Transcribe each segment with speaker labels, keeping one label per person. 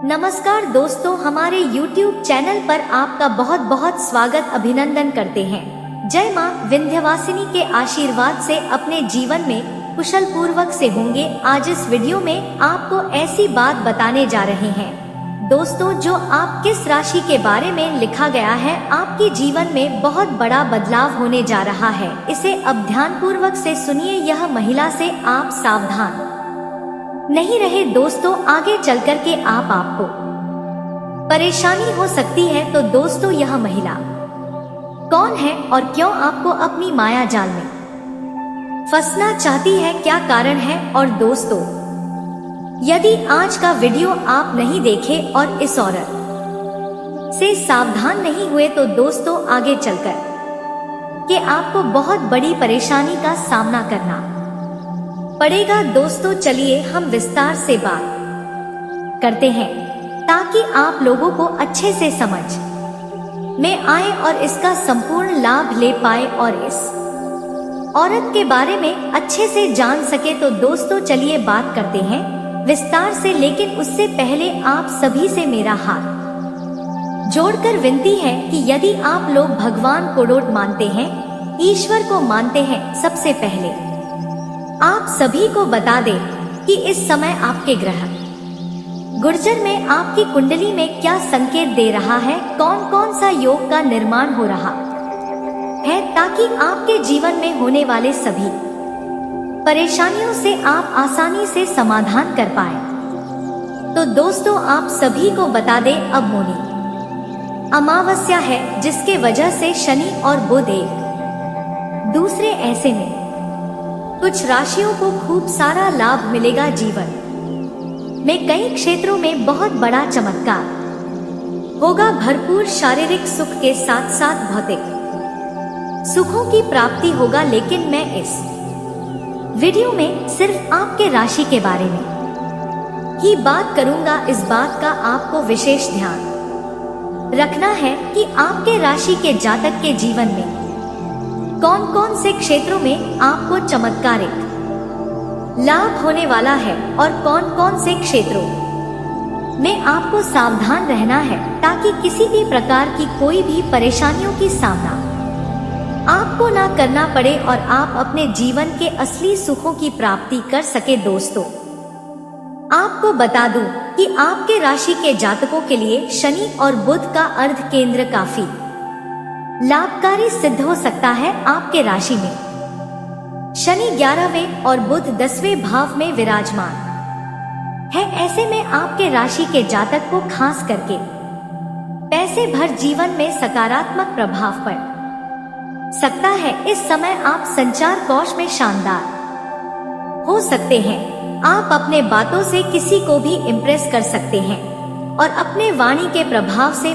Speaker 1: नमस्कार दोस्तों, हमारे YouTube चैनल पर आपका बहुत बहुत स्वागत अभिनंदन करते हैं। जय माँ विंध्यवासिनी के आशीर्वाद से अपने जीवन में कुशल पूर्वक से होंगे। आज इस वीडियो में आपको ऐसी बात बताने जा रहे हैं दोस्तों, जो आप किस राशि के बारे में लिखा गया है। आपके जीवन में बहुत बड़ा बदलाव होने जा रहा है, इसे अब ध्यान पूर्वक से सुनिए। यह महिला से आप सावधान नहीं रहे दोस्तों, आगे चल कर के आपको परेशानी हो सकती है। तो दोस्तों, यह महिला कौन है और क्यों आपको अपनी माया जाल में फंसना चाहती है, क्या कारण है। और दोस्तों, यदि आज का वीडियो आप नहीं देखे और इस औरत से सावधान नहीं हुए तो दोस्तों, आगे चलकर कि आपको बहुत बड़ी परेशानी का सामना करना पड़ेगा। दोस्तों, चलिए हम विस्तार से बात करते हैं ताकि आप लोगों को अच्छे से समझ में आए और इसका संपूर्ण लाभ ले पाए और इस औरत के बारे में अच्छे से जान सके। तो दोस्तों, चलिए बात करते हैं विस्तार से, लेकिन उससे पहले आप सभी से मेरा हाथ जोड़कर विनती है कि यदि आप लोग भगवान को डोट मानते हैं, ईश्वर को मानते हैं, सबसे पहले आप सभी को बता दें कि इस समय आपके ग्रह गुर्जर में आपकी कुंडली में क्या संकेत दे रहा है, कौन कौन सा योग का निर्माण हो रहा है, ताकि आपके जीवन में होने वाले सभी परेशानियों से आप आसानी से समाधान कर पाए। तो दोस्तों, आप सभी को बता दें, अब मौनी अमावस्या है, जिसके वजह से शनि और बुध एक दूसरे ऐसे में कुछ राशियों को खूब सारा लाभ मिलेगा। जीवन में कई क्षेत्रों में बहुत बड़ा चमत्कार होगा, भरपूर शारीरिक सुख के साथ साथ भौतिक सुखों की प्राप्ति होगा। लेकिन मैं इस वीडियो में सिर्फ आपके राशि के बारे में ही बात करूंगा। इस बात का आपको विशेष ध्यान रखना है कि आपके राशि के जातक के जीवन में कौन कौन से क्षेत्रों में आपको चमत्कारिक लाभ होने वाला है और कौन कौन से क्षेत्रों में आपको सावधान रहना है, ताकि किसी भी प्रकार की कोई भी परेशानियों की सामना आपको ना करना पड़े और आप अपने जीवन के असली सुखों की प्राप्ति कर सके। दोस्तों, आपको बता दूं कि आपके राशि के जातकों के लिए शनि और बुध का अर्ध केंद्र काफी लाभकारी सिद्ध हो सकता है। आपके राशि में शनि 11वें और बुध 10वें भाव में विराजमान है। ऐसे में आपके राशि के जातक को खास करके पैसे भर जीवन में सकारात्मक प्रभाव पड़ सकता है। इस समय आप संचार कौशल में शानदार हो सकते हैं। आप अपने बातों से किसी को भी इम्प्रेस कर सकते हैं और अपने वाणी के प्रभाव से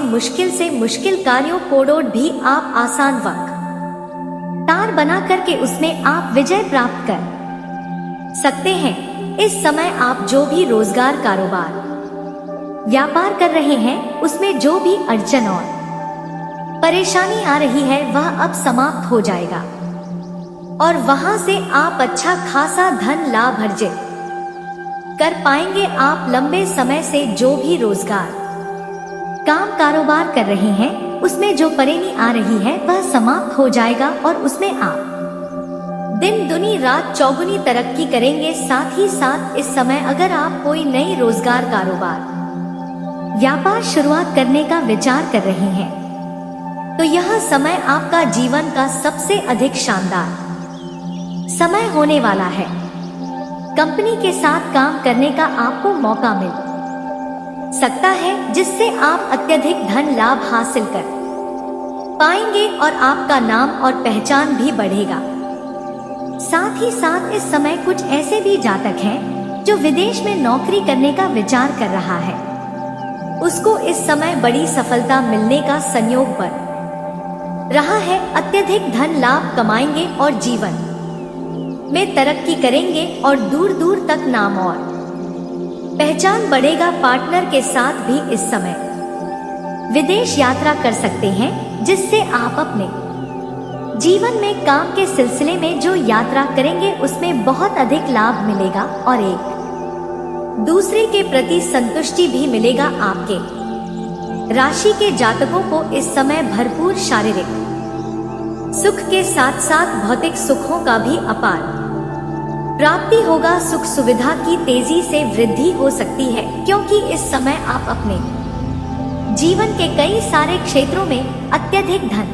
Speaker 1: मुश्किल कार्यों को भी आप आसान वक्त तार बना करके उसमें आप विजय प्राप्त कर सकते हैं। इस समय आप जो भी रोजगार, कारोबार, व्यापार कर रहे हैं, उसमें जो भी अड़चन और परेशानी आ रही है, वह अब समाप्त हो जाएगा और वहां से आप अच्छा खासा धन लाभ अर्जित कर पाएंगे। आप लंबे समय से जो भी रोजगार, काम, कारोबार कर रहे हैं, उसमें जो परेशानी आ रही है वह समाप्त हो जाएगा और उसमें आप दिन दुनी रात चौगुनी तरक्की करेंगे। साथ ही साथ इस समय अगर आप कोई नई रोजगार, कारोबार, व्यापार शुरुआत करने का विचार कर रहे हैं, तो यह समय आपका जीवन का सबसे अधिक शानदार समय होने वाला है। कंपनी के साथ काम करने का आपको मौका मिल सकता है, जिससे आप अत्यधिक धन लाभ हासिल कर पाएंगे और आपका नाम और पहचान भी बढ़ेगा। साथ ही साथ इस समय कुछ ऐसे भी जातक हैं जो विदेश में नौकरी करने का विचार कर रहा है, उसको इस समय बड़ी सफलता मिलने का संयोग बन रहा है। अत्यधिक धन लाभ कमाएंगे और जीवन में तरक्की करेंगे और दूर दूर तक नाम और पहचान बढ़ेगा। पार्टनर के साथ भी इस समय विदेश यात्रा कर सकते हैं, जिससे आप अपने जीवन में काम के सिलसिले में जो यात्रा करेंगे उसमें बहुत अधिक लाभ मिलेगा और एक दूसरे के प्रति संतुष्टि भी मिलेगा। आपके राशि के जातकों को इस समय भरपूर शारीरिक सुख के साथ साथ भौतिक सुखों का भी अपार प्राप्ति होगा। सुख सुविधा की तेजी से वृद्धि हो सकती है, क्योंकि इस समय आप अपने जीवन के कई सारे क्षेत्रों में अत्यधिक धन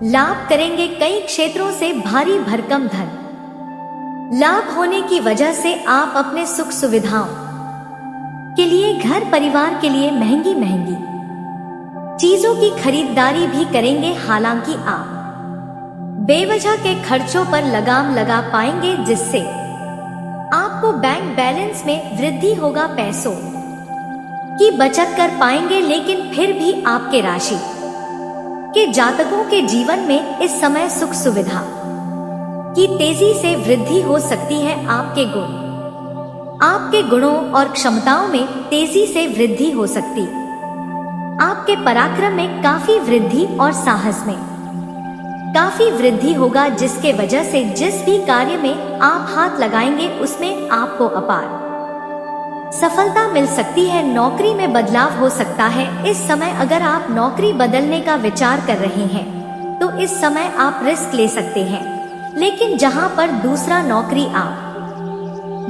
Speaker 1: लाभ करेंगे। कई क्षेत्रों से भारी भरकम धन लाभ होने की वजह से आप अपने सुख सुविधाओं के लिए, घर परिवार के लिए महंगी महंगी चीजों की खरीदारी भी करेंगे। हालांकि आप बेवजह के खर्चों पर लगाम लगा पाएंगे, जिससे आपको बैंक बैलेंस में वृद्धि होगा। पैसों की बचत कर पाएंगे, लेकिन फिर भी आपके राशि के जातकों के जीवन में इस समय सुख सुविधा की तेजी से वृद्धि हो सकती है। आपके गुणों और क्षमताओं में तेजी से वृद्धि हो सकती, आपके पराक्रम में काफी वृद्धि और साहस में काफी वृद्धि होगा, जिसके वजह से जिस भी कार्य में आप हाथ लगाएंगे उसमें आपको अपार सफलता मिल सकती है। नौकरी में बदलाव हो सकता है। इस समय अगर आप नौकरी बदलने का विचार कर रहे हैं तो इस समय आप रिस्क ले सकते हैं, लेकिन जहां पर दूसरा नौकरी आप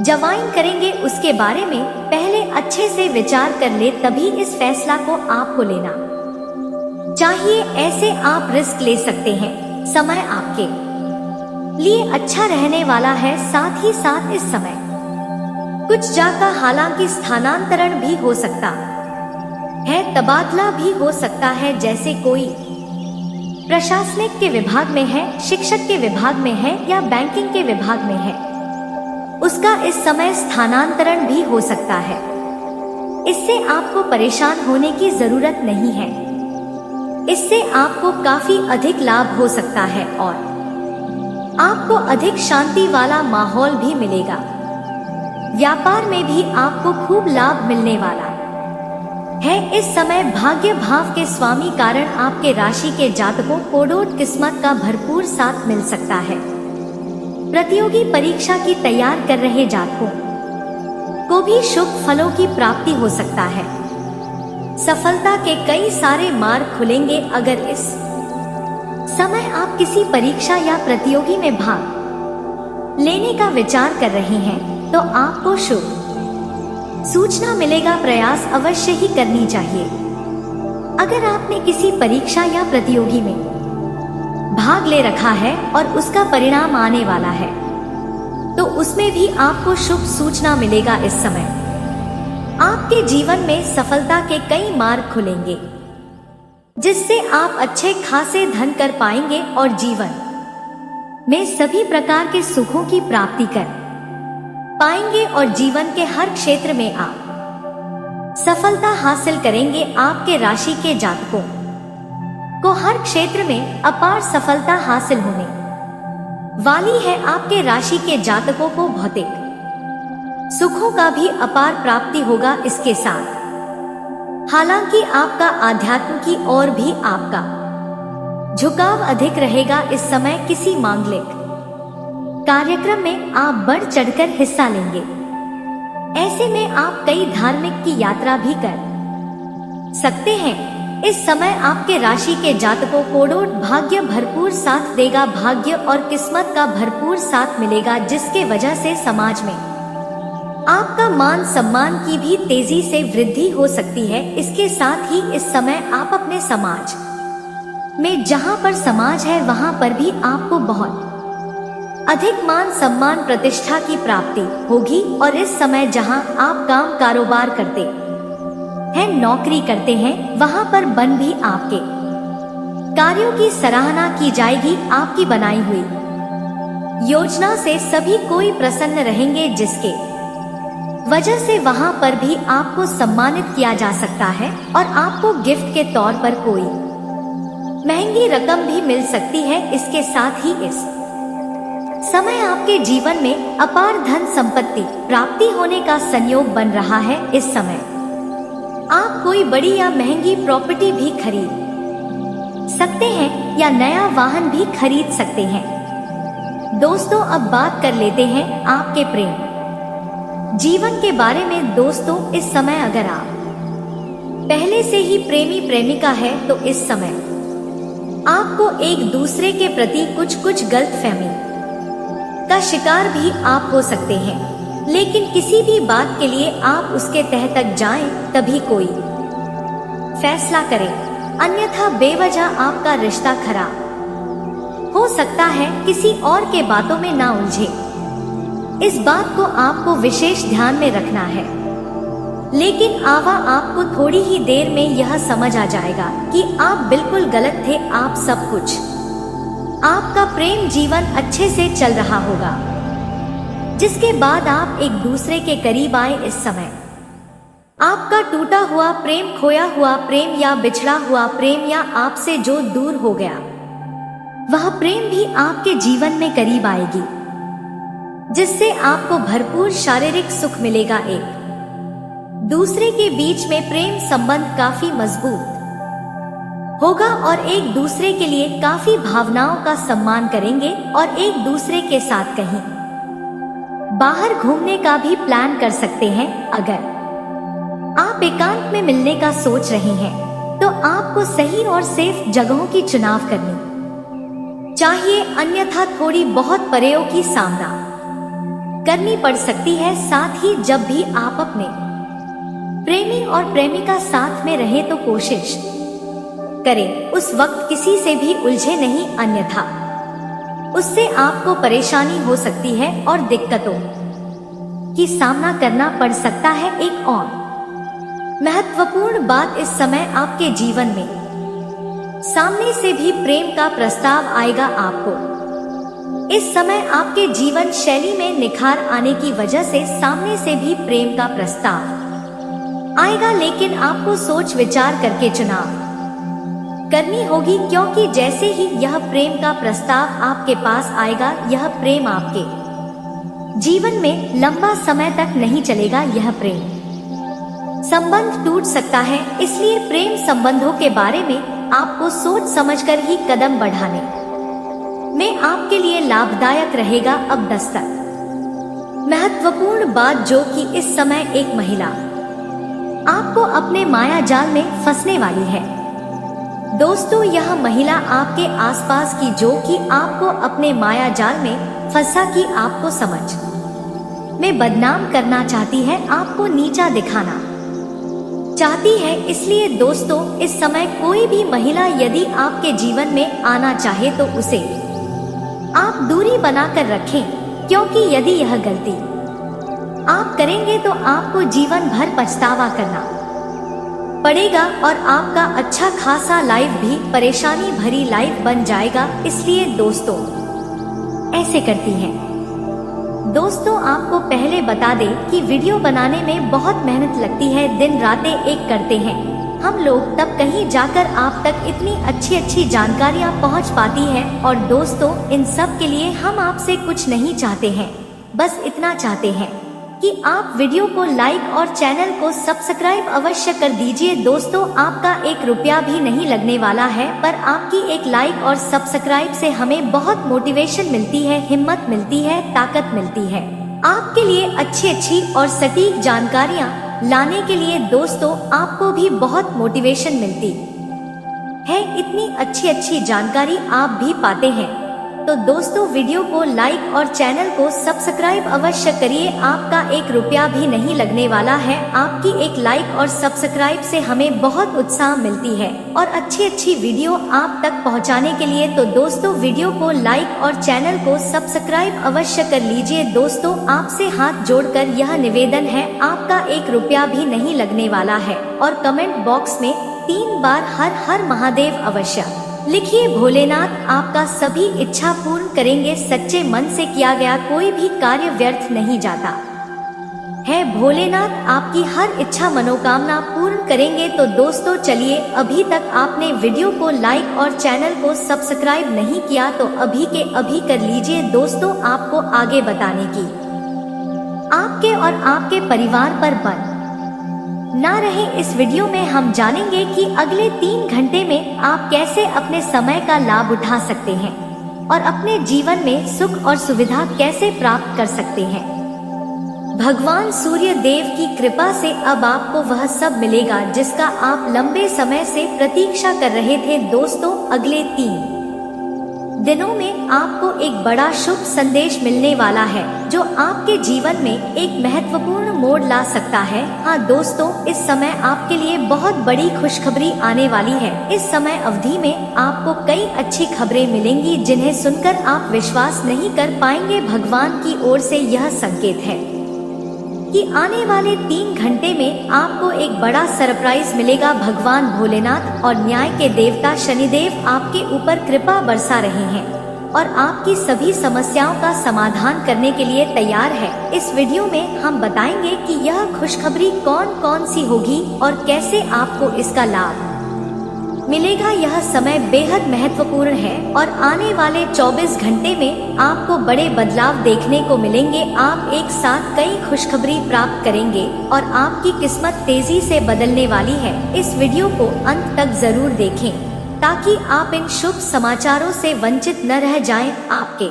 Speaker 1: ज्वाइन करेंगे उसके बारे में पहले अच्छे से विचार कर ले, तभी इस फैसला को आपको लेना चाहिए। ऐसे आप रिस्क ले सकते हैं। समय आपके लिए अच्छा रहने वाला है। साथ ही साथ इस समय कुछ जगह हालांकि स्थानांतरण भी हो सकता है, तबादला भी हो सकता है। जैसे कोई प्रशासनिक के विभाग में है, शिक्षक के विभाग में है या बैंकिंग के विभाग में है, उसका इस समय स्थानांतरण भी हो सकता है। इससे आपको परेशान होने की जरूरत नहीं है। इससे आपको काफी अधिक लाभ हो सकता है और आपको अधिक शांति वाला माहौल भी मिलेगा। व्यापार में भी आपको खूब लाभ मिलने वाला है। इस समय भाग्य भाव के स्वामी कारण आपके राशि के जातकों को डोट किस्मत का भरपूर साथ मिल सकता है। प्रतियोगी परीक्षा की तैयार कर रहे जातकों को भी शुभ फलों की प्राप्ति हो सकता है। सफलता के कई सारे मार्ग खुलेंगे। अगर इस समय आप किसी परीक्षा या प्रतियोगी में भाग लेने का विचार कर रहे हैं तो आपको शुभ सूचना मिलेगा। प्रयास अवश्य ही करनी चाहिए। अगर आपने किसी परीक्षा या प्रतियोगी में भाग ले रखा है और उसका परिणाम आने वाला है तो उसमें भी आपको शुभ सूचना मिलेगा। इस समय आपके जीवन में सफलता के कई मार्ग खुलेंगे, जिससे आप अच्छे खासे धन कर पाएंगे और जीवन में सभी प्रकार के सुखों की प्राप्ति कर पाएंगे और जीवन के हर क्षेत्र में आप सफलता हासिल करेंगे। आपके राशि के जातकों को हर क्षेत्र में अपार सफलता हासिल होने वाली है। आपके राशि के जातकों को भौतिक सुखों का भी अपार प्राप्ति होगा। इसके साथ हालांकि आपका आध्यात्म की ओर भी आपका झुकाव अधिक रहेगा। इस समय किसी मांगलिक कार्यक्रम में आप बढ़ चढ़कर हिस्सा लेंगे। ऐसे में आप कई धार्मिक की यात्रा भी कर सकते हैं। इस समय आपके राशि के जातकों को डोट भाग्य भरपूर साथ देगा। भाग्य और किस्मत का भरपूर साथ मिलेगा, जिसके वजह से समाज में आपका मान सम्मान की भी तेजी से वृद्धि हो सकती है। इसके साथ ही इस समय आप अपने समाज में, जहां पर समाज है वहां पर भी आपको बहुत अधिक मान सम्मान प्रतिष्ठा की प्राप्ति होगी। और इस समय जहां आप काम कारोबार करते हैं, नौकरी करते हैं, वहां पर बन भी आपके कार्यों की सराहना की जाएगी। आपकी बनाई हुई योजना से सभी कोई प्रसन्न रहेंगे, जिसके वजह से वहां पर भी आपको सम्मानित किया जा सकता है और आपको गिफ्ट के तौर पर कोई महंगी रकम भी मिल सकती है। इसके साथ ही इस समय आपके जीवन में अपार धन संपत्ति प्राप्ति होने का संयोग बन रहा है। इस समय आप कोई बड़ी या महंगी प्रॉपर्टी भी खरीद सकते हैं या नया वाहन भी खरीद सकते हैं। दोस्तों, अब बात कर लेते हैं आपके प्रेम जीवन के बारे में दोस्तों, इस समय अगर आप पहले से ही प्रेमी प्रेमिका है तो इस समय आपको एक दूसरे के प्रति कुछ गलतफहमी का शिकार भी आप हो सकते हैं, लेकिन किसी भी बात के लिए आप उसके तह तक जाएं तभी कोई फैसला करें, अन्यथा बेवजह आपका रिश्ता खराब हो सकता है। किसी और के बातों में ना उलझे, इस बात को आपको विशेष ध्यान में रखना है। लेकिन आपको थोड़ी ही देर में यह समझ आ जाएगा कि आप बिल्कुल गलत थे। आप सब कुछ, आपका प्रेम जीवन अच्छे से चल रहा होगा, जिसके बाद आप एक दूसरे के करीब आए। इस समय आपका टूटा हुआ प्रेम, खोया हुआ प्रेम या बिछड़ा हुआ प्रेम या आपसे जो दूर हो गया, वह प्रेम भी आपके जीवन में करीब आएगी, जिससे आपको भरपूर शारीरिक सुख मिलेगा। एक दूसरे के बीच में प्रेम संबंध काफी मजबूत होगा और एक दूसरे के लिए काफी भावनाओं का सम्मान करेंगे और एक दूसरे के साथ कहीं बाहर घूमने का भी प्लान कर सकते हैं। अगर आप एकांत में मिलने का सोच रहे हैं तो आपको सही और सेफ जगहों की चुनाव करनी चाहिए, अन्यथा थोड़ी बहुत परेओं की सामना करनी पड़ सकती है। साथ ही जब भी आप अपने प्रेमी और प्रेमिका साथ में रहे तो कोशिश करें उस वक्त किसी से भी उलझे नहीं, अन्यथा उससे आपको परेशानी हो सकती है और दिक्कतों की सामना करना पड़ सकता है। एक और महत्वपूर्ण बात, इस समय आपके जीवन में सामने से भी प्रेम का प्रस्ताव आएगा। आपको इस समय आपके जीवन शैली में निखार आने की वजह से सामने से भी प्रेम का प्रस्ताव आएगा, लेकिन आपको सोच विचार करके चुनाव करनी होगी, क्योंकि जैसे ही यह प्रेम का प्रस्ताव आपके पास आएगा, यह प्रेम आपके जीवन में लंबा समय तक नहीं चलेगा। यह प्रेम संबंध टूट सकता है, इसलिए प्रेम संबंधों के बारे में आपको सोच समझकर ही कदम बढ़ाने में आपके लिए लाभदायक रहेगा। अब दस्तक महत्वपूर्ण बात, जो कि इस समय एक महिला आपको अपने माया जाल में फंसने वाली है। दोस्तों, यह महिला आपके आसपास की, जो कि आपको अपने माया जाल में फंसा कि आपको समझ में बदनाम करना चाहती है, आपको नीचा दिखाना चाहती है। इसलिए दोस्तों, इस समय कोई भी महिला यदि आपके जीवन में आना चाहे तो उसे आप दूरी बनाकर रखें, क्योंकि यदि यह गलती आप करेंगे तो आपको जीवन भर पछतावा करना पड़ेगा और आपका अच्छा खासा लाइफ भी परेशानी भरी लाइफ बन जाएगा। इसलिए दोस्तों, ऐसे करती हैं। दोस्तों, आपको पहले बता दें कि वीडियो बनाने में बहुत मेहनत लगती है, दिन रातें एक करते हैं हम लोग, तब कहीं जाकर आप तक इतनी अच्छी जानकारियाँ पहुँच पाती है। और दोस्तों, इन सब के लिए हम आपसे कुछ नहीं चाहते हैं, बस इतना चाहते हैं कि आप वीडियो को लाइक और चैनल को सब्सक्राइब अवश्य कर दीजिए। दोस्तों, आपका 1 रुपया भी नहीं लगने वाला है, पर आपकी एक लाइक और सब्सक्राइब से हमें बहुत मोटिवेशन मिलती है, हिम्मत मिलती है, ताकत मिलती है आपके लिए अच्छी और सटीक जानकारियाँ लाने के लिए। दोस्तों, आपको भी बहुत मोटिवेशन मिलती है, इतनी अच्छी जानकारी आप भी पाते हैं। तो दोस्तों, वीडियो को लाइक और चैनल को सब्सक्राइब अवश्य करिए, आपका 1 रुपया भी नहीं लगने वाला है। आपकी एक लाइक और सब्सक्राइब से हमें बहुत उत्साह मिलती है और अच्छी वीडियो आप तक पहुंचाने के लिए। तो दोस्तों, वीडियो को लाइक और चैनल को सब्सक्राइब अवश्य कर लीजिए। दोस्तों, आपसे हाथ जोड़कर यह निवेदन है, आपका 1 रुपया भी नहीं लगने वाला है और कमेंट बॉक्स में 3 बार हर हर महादेव अवश्य लिखिए। भोलेनाथ आपका सभी इच्छा पूर्ण करेंगे। सच्चे मन से किया गया कोई भी कार्य व्यर्थ नहीं जाता है। भोलेनाथ आपकी हर इच्छा मनोकामना पूर्ण करेंगे। तो दोस्तों, चलिए, अभी तक आपने वीडियो को लाइक और चैनल को सब्सक्राइब नहीं किया तो अभी के अभी कर लीजिए। दोस्तों, आपको आगे बताने की आपके और आपके परिवार पर बन ना रहे। इस वीडियो में हम जानेंगे कि अगले 3 घंटे में आप कैसे अपने समय का लाभ उठा सकते हैं और अपने जीवन में सुख और सुविधा कैसे प्राप्त कर सकते हैं। भगवान सूर्य देव की कृपा से अब आपको वह सब मिलेगा जिसका आप लंबे समय से प्रतीक्षा कर रहे थे। दोस्तों, अगले 3 दिनों में आपको एक बड़ा शुभ संदेश मिलने वाला है जो आपके जीवन में एक महत्वपूर्ण मोड़ ला सकता है। हाँ दोस्तों, इस समय आपके लिए बहुत बड़ी खुशखबरी आने वाली है। इस समय अवधि में आपको कई अच्छी खबरें मिलेंगी जिन्हें सुनकर आप विश्वास नहीं कर पाएंगे। भगवान की ओर से यह संकेत है कि आने वाले 3 घंटे में आपको एक बड़ा सरप्राइज मिलेगा। भगवान भोलेनाथ और न्याय के देवता शनिदेव आपके ऊपर कृपा बरसा रहे हैं और आपकी सभी समस्याओं का समाधान करने के लिए तैयार है। इस वीडियो में हम बताएंगे कि यह खुशखबरी कौन कौन सी होगी और कैसे आपको इसका लाभ मिलेगा। यह समय बेहद महत्वपूर्ण है और आने वाले 24 घंटे में आपको बड़े बदलाव देखने को मिलेंगे। आप एक साथ कई खुशखबरी प्राप्त करेंगे और आपकी किस्मत तेजी से बदलने वाली है। इस वीडियो को अंत तक जरूर देखें ताकि आप इन शुभ समाचारों से वंचित न रह जाएं। आपके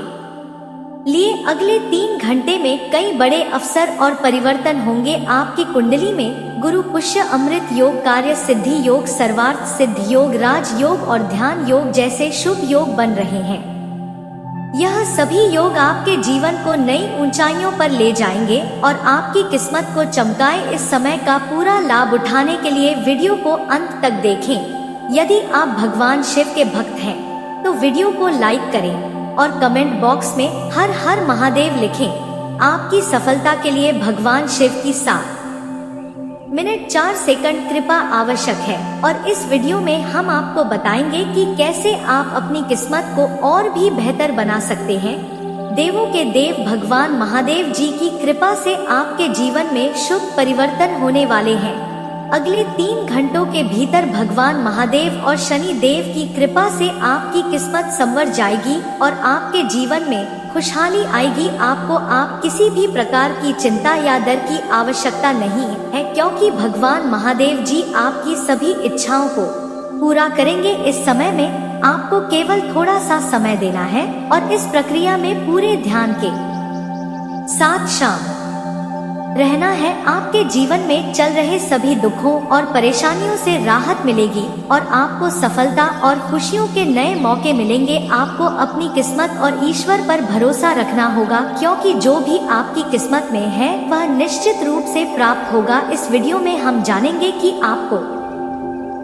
Speaker 1: लिए अगले 3 घंटे में कई बड़े अवसर और परिवर्तन होंगे। आपकी कुंडली में गुरु पुष्य अमृत योग, कार्य सिद्धि योग, सर्वार्थ सिद्धि योग, राज योग और ध्यान योग जैसे शुभ योग बन रहे हैं। यह सभी योग आपके जीवन को नई ऊंचाइयों पर ले जाएंगे और आपकी किस्मत को चमकाए। इस समय का पूरा लाभ उठाने के लिए वीडियो को अंत तक देखें। यदि आप भगवान शिव के भक्त हैं तो वीडियो को लाइक करें और कमेंट बॉक्स में हर हर महादेव लिखें। आपकी सफलता के लिए भगवान शिव की 7 मिनट 4 सेकंड कृपा आवश्यक है और इस वीडियो में हम आपको बताएंगे कि कैसे आप अपनी किस्मत को और भी बेहतर बना सकते हैं। देवों के देव भगवान महादेव जी की कृपा से आपके जीवन में शुभ परिवर्तन होने वाले हैं। अगले 3 घंटों के भीतर भगवान महादेव और शनि देव की कृपा से आपकी किस्मत संवर जाएगी और आपके जीवन में खुशहाली आएगी। आपको किसी भी प्रकार की चिंता या डर की आवश्यकता नहीं है क्योंकि भगवान महादेव जी आपकी सभी इच्छाओं को पूरा करेंगे। इस समय में आपको केवल थोड़ा सा समय देना है और इस प्रक्रिया में पूरे ध्यान के साथ शामिल रहना है। आपके जीवन में चल रहे सभी दुखों और परेशानियों से राहत मिलेगी और आपको सफलता और खुशियों के नए मौके मिलेंगे। आपको अपनी किस्मत और ईश्वर पर भरोसा रखना होगा क्योंकि जो भी आपकी किस्मत में है वह निश्चित रूप से प्राप्त होगा। इस वीडियो में हम जानेंगे कि आपको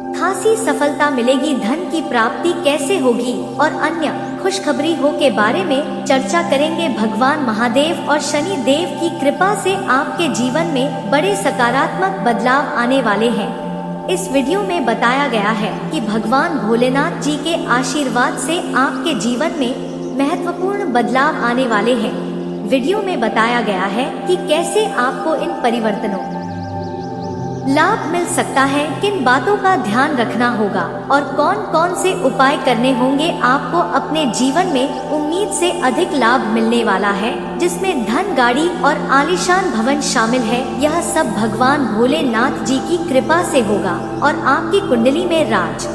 Speaker 1: खासी सफलता मिलेगी, धन की प्राप्ति कैसे होगी और अन्य खुशखबरी हो के बारे में चर्चा करेंगे। भगवान महादेव और शनि देव की कृपा से आपके जीवन में बड़े सकारात्मक बदलाव आने वाले हैं। इस वीडियो में बताया गया है कि भगवान भोलेनाथ जी के आशीर्वाद से आपके जीवन में महत्वपूर्ण बदलाव आने वाले हैं। वीडियो में बताया गया है कि कैसे आपको इन परिवर्तनों लाभ मिल सकता है, किन बातों का ध्यान रखना होगा और कौन कौन से उपाय करने होंगे। आपको अपने जीवन में उम्मीद से अधिक लाभ मिलने वाला है जिसमें धन, गाड़ी और आलीशान भवन शामिल है। यह सब भगवान भोलेनाथ जी की कृपा से होगा और आपकी कुंडली में राज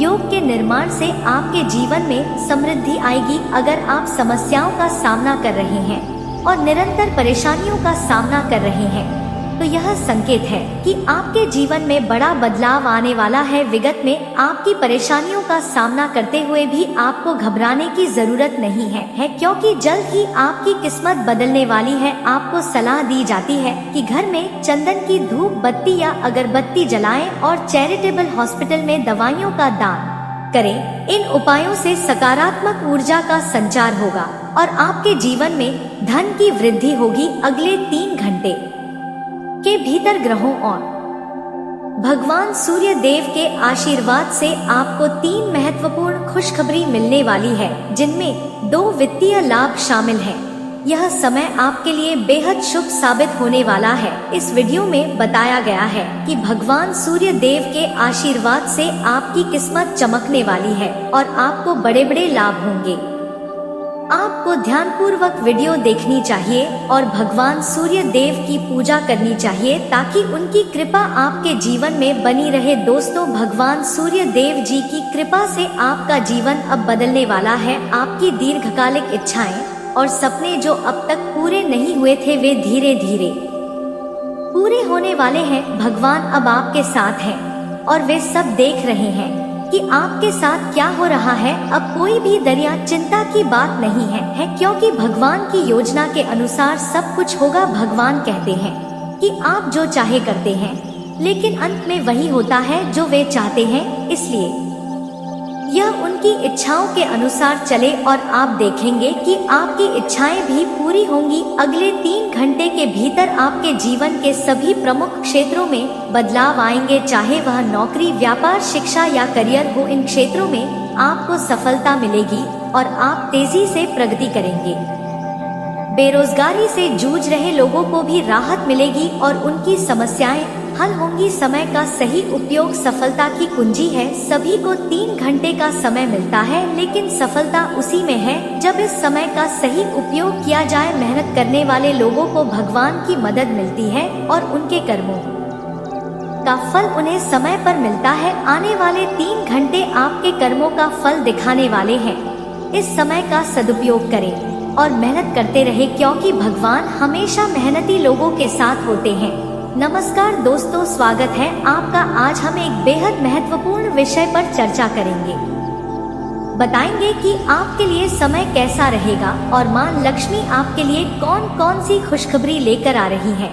Speaker 1: योग के निर्माण से आपके जीवन में समृद्धि आएगी। अगर आप समस्याओं का सामना कर रहे हैं और निरंतर परेशानियों का सामना कर रहे हैं तो यह संकेत है कि आपके जीवन में बड़ा बदलाव आने वाला है। विगत में आपकी परेशानियों का सामना करते हुए भी आपको घबराने की जरूरत नहीं है क्योंकि जल्द ही आपकी किस्मत बदलने वाली है। आपको सलाह दी जाती है कि घर में चंदन की धूप बत्ती या अगरबत्ती जलाएं और चैरिटेबल हॉस्पिटल में दवाइयों का दान करें। इन उपायों से सकारात्मक ऊर्जा का संचार होगा और आपके जीवन में धन की वृद्धि होगी। अगले 3 घंटे के भीतर ग्रहों और भगवान सूर्य देव के आशीर्वाद से आपको 3 महत्वपूर्ण खुशखबरी मिलने वाली है जिनमें 2 वित्तीय लाभ शामिल हैं। यह समय आपके लिए बेहद शुभ साबित होने वाला है। इस वीडियो में बताया गया है कि भगवान सूर्य देव के आशीर्वाद से आपकी किस्मत चमकने वाली है और आपको बड़े बड़े लाभ होंगे। आपको ध्यानपूर्वक वीडियो देखनी चाहिए और भगवान सूर्य देव की पूजा करनी चाहिए ताकि उनकी कृपा आपके जीवन में बनी रहे। दोस्तों, भगवान सूर्य देव जी की कृपा से आपका जीवन अब बदलने वाला है। आपकी दीर्घकालिक इच्छाएं और सपने जो अब तक पूरे नहीं हुए थे वे धीरे धीरे पूरे होने वाले हैं। भगवान अब आपके साथ हैं और वे सब देख रहे हैं कि आपके साथ क्या हो रहा है। अब कोई भी दरिया चिंता की बात नहीं है क्योंकि भगवान की योजना के अनुसार सब कुछ होगा। भगवान कहते हैं कि आप जो चाहे करते हैं, लेकिन अंत में वही होता है जो वे चाहते हैं, इसलिए यह उनकी इच्छाओं के अनुसार चले और आप देखेंगे कि आपकी इच्छाएं भी पूरी होंगी। अगले 3 घंटे के भीतर आपके जीवन के सभी प्रमुख क्षेत्रों में बदलाव आएंगे, चाहे वह नौकरी, व्यापार, शिक्षा या करियर हो। इन क्षेत्रों में आपको सफलता मिलेगी और आप तेजी से प्रगति करेंगे। बेरोजगारी से जूझ रहे लोगों को भी राहत मिलेगी और उनकी समस्याएं हल होंगी। समय का सही उपयोग सफलता की कुंजी है। सभी को 3 घंटे का समय मिलता है, लेकिन सफलता उसी में है जब इस समय का सही उपयोग किया जाए। मेहनत करने वाले लोगों को भगवान की मदद मिलती है और उनके कर्मों का फल उन्हें समय पर मिलता है। आने वाले 3 घंटे आपके कर्मों का फल दिखाने वाले हैं। इस समय का सदुपयोग करें और मेहनत करते रहे, क्योंकि भगवान हमेशा मेहनती लोगों के साथ होते हैं। नमस्कार दोस्तों, स्वागत है आपका। आज हम एक बेहद महत्वपूर्ण विषय पर चर्चा करेंगे। बताएंगे कि आपके लिए समय कैसा रहेगा और मां लक्ष्मी आपके लिए कौन कौन सी खुशखबरी लेकर आ रही है।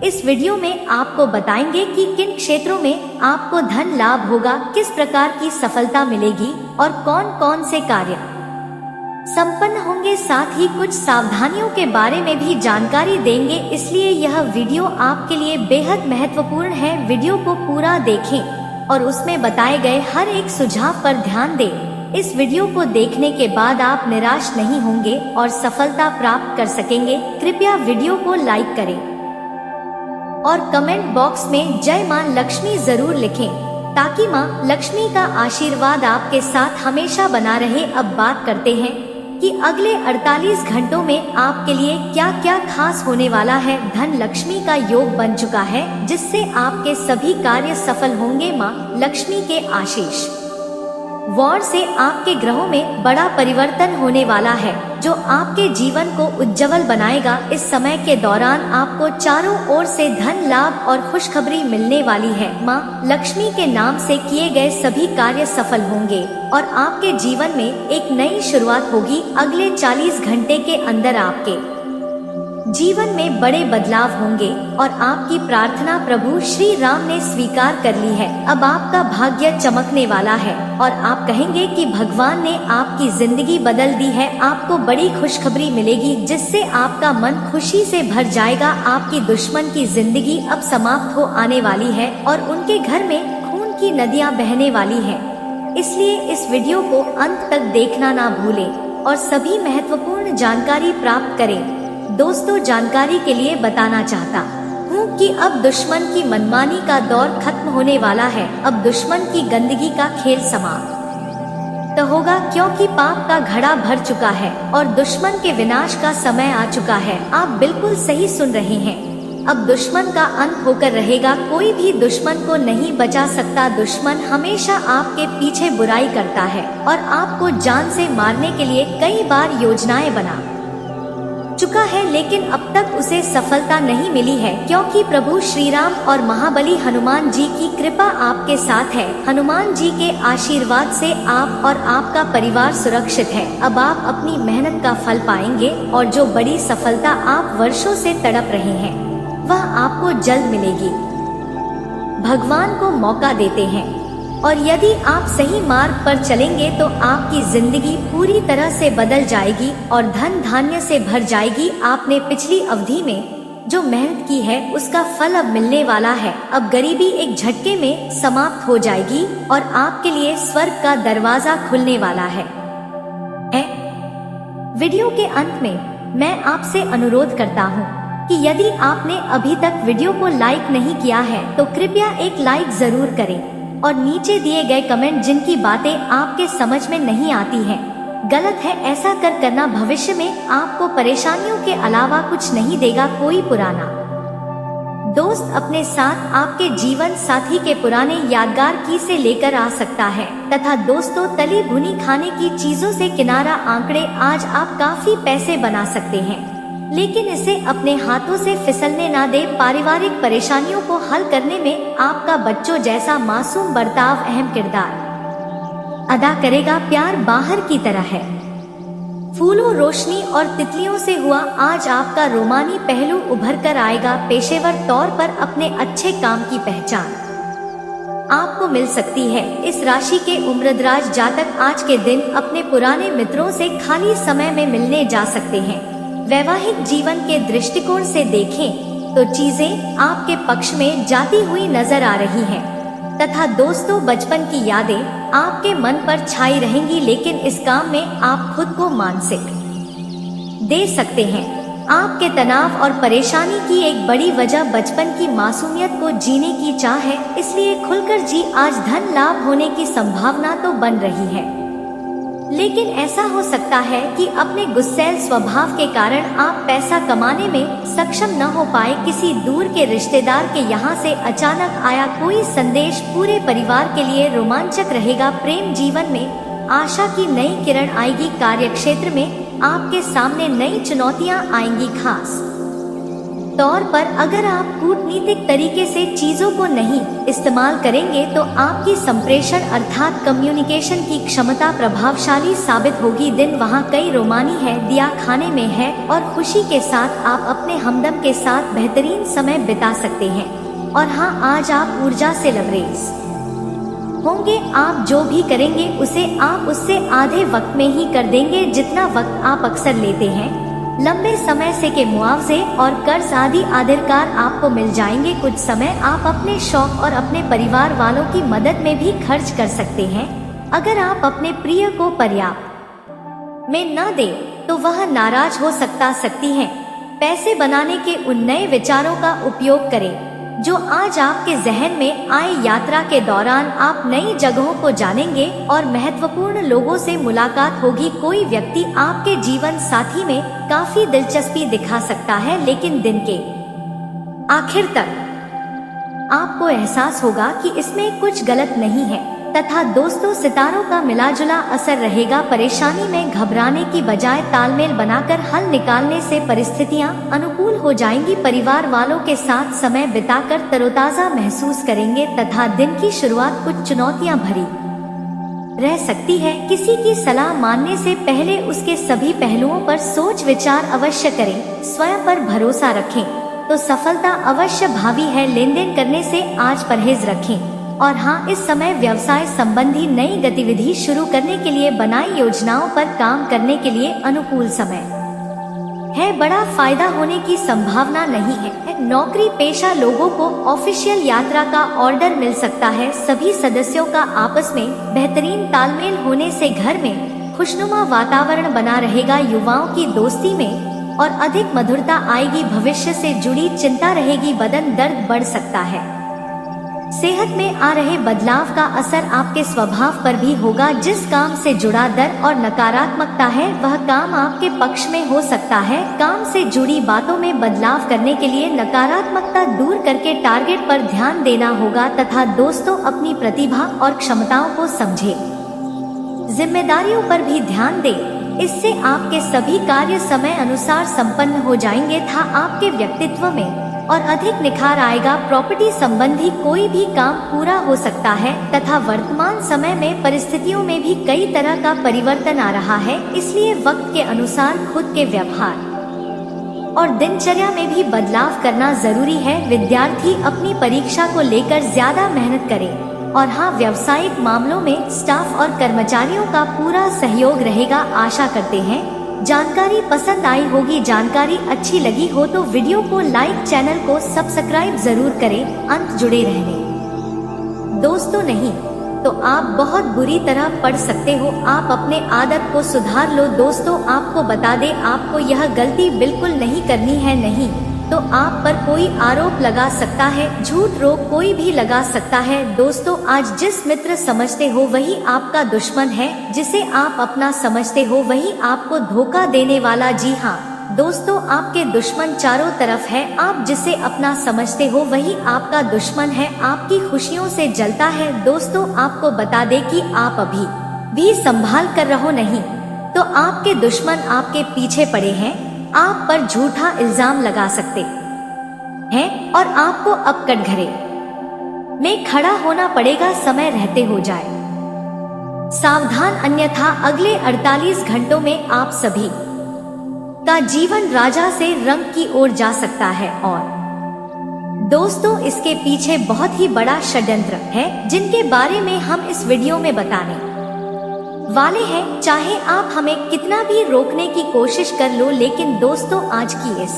Speaker 1: इस वीडियो में आपको बताएंगे कि किन क्षेत्रों में आपको धन लाभ होगा, किस प्रकार की सफलता मिलेगी और कौन कौन से कार्य संपन्न होंगे। साथ ही कुछ सावधानियों के बारे में भी जानकारी देंगे, इसलिए यह वीडियो आपके लिए बेहद महत्वपूर्ण है। वीडियो को पूरा देखें और उसमें बताए गए हर एक सुझाव पर ध्यान दें। इस वीडियो को देखने के बाद आप निराश नहीं होंगे और सफलता प्राप्त कर सकेंगे। कृपया वीडियो को लाइक करें और कमेंट बॉक्स में जय मां लक्ष्मी जरूर लिखें, ताकि मां लक्ष्मी का आशीर्वाद आपके साथ हमेशा बना रहे। अब बात करते हैं कि अगले 48 घंटों में आपके लिए क्या क्या खास होने वाला है। धन लक्ष्मी का योग बन चुका है, जिससे आपके सभी कार्य सफल होंगे। मां लक्ष्मी के आशीष वॉर से आपके ग्रहों में बड़ा परिवर्तन होने वाला है, जो आपके जीवन को उज्जवल बनाएगा। इस समय के दौरान आपको चारों ओर से धन लाभ और खुशखबरी मिलने वाली है। मां लक्ष्मी के नाम से किए गए सभी कार्य सफल होंगे और आपके जीवन में एक नई शुरुआत होगी। अगले 40 घंटे के अंदर आपके जीवन में बड़े बदलाव होंगे और आपकी प्रार्थना प्रभु श्री राम ने स्वीकार कर ली है। अब आपका भाग्य चमकने वाला है और आप कहेंगे कि भगवान ने आपकी जिंदगी बदल दी है। आपको बड़ी खुशखबरी मिलेगी, जिससे आपका मन खुशी से भर जाएगा। आपकी दुश्मन की जिंदगी अब समाप्त हो आने वाली है और उनके घर में खून की नदियां बहने वाली हैं। इसलिए इस वीडियो को अंत तक देखना ना भूलें और सभी महत्वपूर्ण जानकारी प्राप्त करें। दोस्तों, जानकारी के लिए बताना चाहता हूँ कि अब दुश्मन की मनमानी का दौर खत्म होने वाला है। अब दुश्मन की गंदगी का खेल समाप्त होगा, क्योंकि पाप का घड़ा भर चुका है और दुश्मन के विनाश का समय आ चुका है। आप बिल्कुल सही सुन रहे हैं। अब दुश्मन का अंत होकर रहेगा। कोई भी दुश्मन को नहीं बचा सकता। दुश्मन हमेशा आपके पीछे बुराई करता है और आपको जान से मारने के लिए कई बार योजनाएं बना चुका है, लेकिन अब तक उसे सफलता नहीं मिली है, क्योंकि प्रभु श्री राम और महाबली हनुमान जी की कृपा आपके साथ है। हनुमान जी के आशीर्वाद से आप और आपका परिवार सुरक्षित है। अब आप अपनी मेहनत का फल पाएंगे और जो बड़ी सफलता आप वर्षों से तड़प रहे हैं, वह आपको जल्द मिलेगी। भगवान को मौका देते हैं और यदि आप सही मार्ग पर चलेंगे तो आपकी जिंदगी पूरी तरह से बदल जाएगी और धन धान्य से भर जाएगी। आपने पिछली अवधि में जो मेहनत की है, उसका फल अब मिलने वाला है। अब गरीबी एक झटके में समाप्त हो जाएगी और आपके लिए स्वर्ग का दरवाजा खुलने वाला है। वीडियो के अंत में मैं आपसे अनुरोध करता हूँ कि यदि आपने अभी तक वीडियो को लाइक नहीं किया है तो कृपया एक लाइक जरूर करें और नीचे दिए गए कमेंट जिनकी बातें आपके समझ में नहीं आती हैं, गलत है, ऐसा करना भविष्य में आपको परेशानियों के अलावा कुछ नहीं देगा। कोई पुराना दोस्त अपने साथ आपके जीवन साथी के पुराने यादगार किस्से लेकर आ सकता है तथा दोस्तों, तली भुनी खाने की चीजों से किनारा आंकड़े। आज आप काफी पैसे बना सकते हैं। लेकिन इसे अपने हाथों से फिसलने ना दे। पारिवारिक परेशानियों को हल करने में आपका बच्चों जैसा मासूम बर्ताव अहम किरदार अदा करेगा। प्यार बाहर की तरह है, फूलों, रोशनी और तितलियों से हुआ। आज आपका रोमानी पहलू उभर कर आएगा। पेशेवर तौर पर अपने अच्छे काम की पहचान आपको मिल सकती है। इस राशि के उम्रदराज जातक आज के दिन अपने पुराने मित्रों से खाली समय में मिलने जा सकते हैं। वैवाहिक जीवन के दृष्टिकोण से देखें तो चीजें आपके पक्ष में जाती हुई नजर आ रही हैं, तथा दोस्तों, बचपन की यादें आपके मन पर छाई रहेंगी। लेकिन इस काम में आप खुद को मानसिक दे सकते हैं। आपके तनाव और परेशानी की एक बड़ी वजह बचपन की मासूमियत को जीने की चाह है, इसलिए खुलकर जी। आज धन लाभ होने की संभावना तो बन रही है, लेकिन ऐसा हो सकता है कि अपने गुस्सैल स्वभाव के कारण आप पैसा कमाने में सक्षम न हो पाए। किसी दूर के रिश्तेदार के यहाँ से अचानक आया कोई संदेश पूरे परिवार के लिए रोमांचक रहेगा। प्रेम जीवन में आशा की नई किरण आएगी। कार्यक्षेत्र में आपके सामने नई चुनौतियां आएंगी। खास तौर पर अगर आप कूटनीतिक तरीके से चीजों को नहीं इस्तेमाल करेंगे तो आपकी संप्रेषण अर्थात कम्युनिकेशन की क्षमता प्रभावशाली साबित होगी। दिन वहाँ कई रोमानी है, दिया खाने में है और खुशी के साथ आप अपने हमदम के साथ बेहतरीन समय बिता सकते हैं। और हाँ, आज आप ऊर्जा से लबरेज होंगे। आप जो भी करेंगे उसे आप उससे आधे वक्त में ही कर देंगे जितना वक्त आप अक्सर लेते हैं। लंबे समय से के मुआवजे और कर्ज आदि आधिकार आपको मिल जाएंगे। कुछ समय आप अपने शौक और अपने परिवार वालों की मदद में भी खर्च कर सकते हैं। अगर आप अपने प्रिय को पर्याप्त में न दे तो वह नाराज हो सकती है। पैसे बनाने के उन नए विचारों का उपयोग करें जो आज आपके जहन में आए। यात्रा के दौरान आप नई जगहों को जानेंगे और महत्वपूर्ण लोगों से मुलाकात होगी। कोई व्यक्ति आपके जीवन साथी में काफी दिलचस्पी दिखा सकता है, लेकिन दिन के आखिर तक आपको एहसास होगा कि इसमें कुछ गलत नहीं है। तथा दोस्तों, सितारों का मिलाजुला असर रहेगा। परेशानी में घबराने की बजाय तालमेल बनाकर हल निकालने से परिस्थितियां अनुकूल हो जाएंगी। परिवार वालों के साथ समय बिताकर तरोताजा महसूस करेंगे तथा दिन की शुरुआत कुछ चुनौतियां भरी रह सकती है। किसी की सलाह मानने से पहले उसके सभी पहलुओं पर सोच विचार अवश्य करें। स्वयं पर भरोसा रखें तो सफलता अवश्य भावी है। लेन देन करने से आज परहेज रखें। और हाँ, इस समय व्यवसाय संबंधी नई गतिविधि शुरू करने के लिए बनाई योजनाओं पर काम करने के लिए अनुकूल समय है। बड़ा फायदा होने की संभावना नहीं है। नौकरी पेशा लोगों को ऑफिशियल यात्रा का ऑर्डर मिल सकता है। सभी सदस्यों का आपस में बेहतरीन तालमेल होने से घर में खुशनुमा वातावरण बना रहेगा। युवाओं की दोस्ती में और अधिक मधुरता आएगी। भविष्य से जुड़ी चिंता रहेगी। बदन दर्द बढ़ सकता है। सेहत में आ रहे बदलाव का असर आपके स्वभाव पर भी होगा। जिस काम से जुड़ा डर और नकारात्मकता है वह काम आपके पक्ष में हो सकता है। काम से जुड़ी बातों में बदलाव करने के लिए नकारात्मकता दूर करके टारगेट पर ध्यान देना होगा। तथा दोस्तों, अपनी प्रतिभा और क्षमताओं को समझे, जिम्मेदारियों पर भी ध्यान दें। इससे आपके सभी कार्य समय अनुसार संपन्न हो जाएंगे था आपके व्यक्तित्व में और अधिक निखार आएगा। प्रॉपर्टी संबंधी कोई भी काम पूरा हो सकता है तथा वर्तमान समय में परिस्थितियों में भी कई तरह का परिवर्तन आ रहा है, इसलिए वक्त के अनुसार खुद के व्यवहार और दिनचर्या में भी बदलाव करना जरूरी है। विद्यार्थी अपनी परीक्षा को लेकर ज्यादा मेहनत करें। और हाँ, व्यावसायिक मामलों में स्टाफ और कर्मचारियों का पूरा सहयोग रहेगा। आशा करते हैं जानकारी पसंद आई होगी। जानकारी अच्छी लगी हो तो वीडियो को लाइक, चैनल को सब्सक्राइब जरूर करें। अंत जुड़े रहने दोस्तों, नहीं तो आप बहुत बुरी तरह पढ़ सकते हो। आप अपने आदत को सुधार लो। दोस्तों, आपको बता दें, आपको यह गलती बिल्कुल नहीं करनी है। नहीं तो आप पर कोई आरोप लगा सकता है, झूठ रोक कोई भी लगा सकता है। दोस्तों, आज जिस मित्र समझते हो वही आपका दुश्मन है। जिसे आप अपना समझते हो वही आपको धोखा देने वाला। जी हाँ दोस्तों, आपके दुश्मन चारों तरफ है। आप जिसे अपना समझते हो वही आपका दुश्मन है। आपकी खुशियों से जलता है। दोस्तों, आपको बता दे कि आप अभी भी संभाल कर रहो, नहीं तो आपके दुश्मन आपके पीछे पड़े हैं। आप पर झूठा इल्जाम लगा सकते हैं और आपको अब कटघरे में खड़ा होना पड़ेगा, समय रहते हो जाए सावधान, अन्यथा अगले 48 घंटों में आप सभी का जीवन राजा से रंग की ओर जा सकता है। और दोस्तों, इसके पीछे बहुत ही बड़ा षड्यंत्र है जिनके बारे में हम इस वीडियो में बताने वाले हैं। चाहे आप हमें कितना भी रोकने की कोशिश कर लो, लेकिन दोस्तों आज की इस